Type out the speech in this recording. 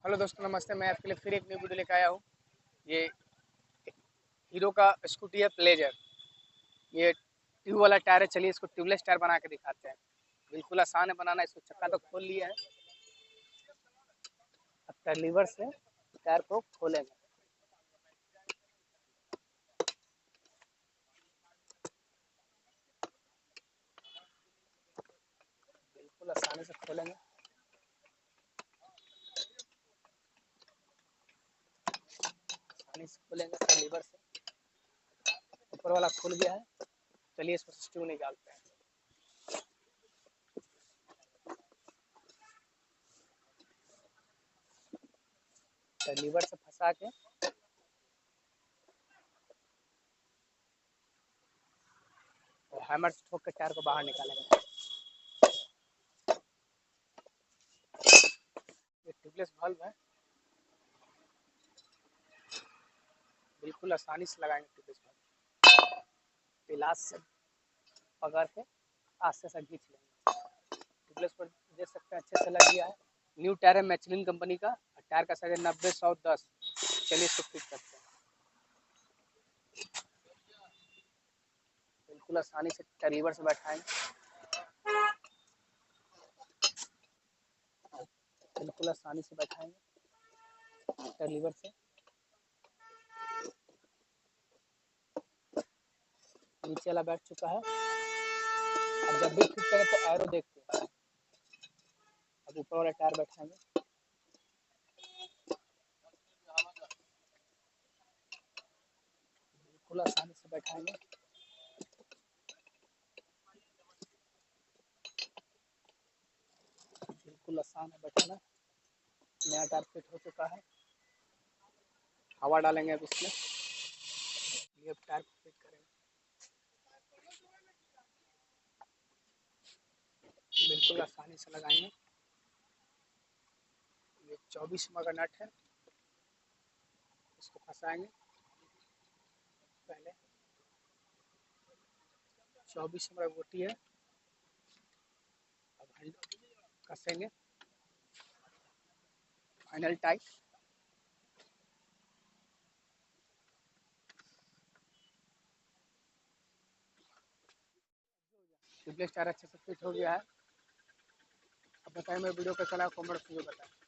Hello दोस्तों, नमस्ते। मैं आपके लिए फिर एक न्यू वीडियो लेकर आया हूँ। ये हीरो का स्कूटी है प्लेजर। ये ट्यूब वाला टायर है। चलिए इसको ट्यूबलेस टायर बना के दिखाते हैं। बिल्कुल आसान है बनाना। इसको चक्का तो खोल लिया है, अब लीवर से टायर को खोलेंगे। बिल्कुल आसानी से खोलेंगे। आसानी से खोलेंगे लीवर से। ऊपर वाला खुल गया है। चलिए इसमें स्क्रू निकालते हैं। लीवर से फंसा के और हैमर से ठोक के टायर को बाहर निकालेंगे। ये ट्यूबलेस बल्ब है। बिल्कुल आसानी से लगाएंगे ट्यूबलेस बल्ब। पिलास से पकड़ के आस्ते से खींच लेंगे। ट्यूबलेस पर देख सकते हैं अच्छे से लग गया है। न्यू टायर है मैचलिन कंपनी का। टायर का साइज 90-110। चलिए इसको फिट करते हैं। बिल्कुल आसानी से लीवर से बैठाएंगे। बिल्कुल आसानी से बैठाएंगे लीवर से। नीचे वाला बैठ चुका है। अब जब भी फिट करें तो एरो देखते हैं। अब ऊपर वाला टायर बैठाएंगे। बिल्कुल आसानी से बैठाएंगे। बिल्कुल आसान है बैठाना। नया टायर फिट हो चुका है। हवा डालेंगे अब इसमें। ये अब टायर को फिट करेंगे। बिल्कुल आसानी से लगाएंगे। ये 24 का नट है। इसको फंसाएंगे। पहले 24 गोटी है। अब हैंडल कसेंगे। Final tight. ट्यूबलेस टायर अच्छे से फिट हो गया है। अब बताएं मेरे वीडियो कैसा लगा, कमेंट में बताएं।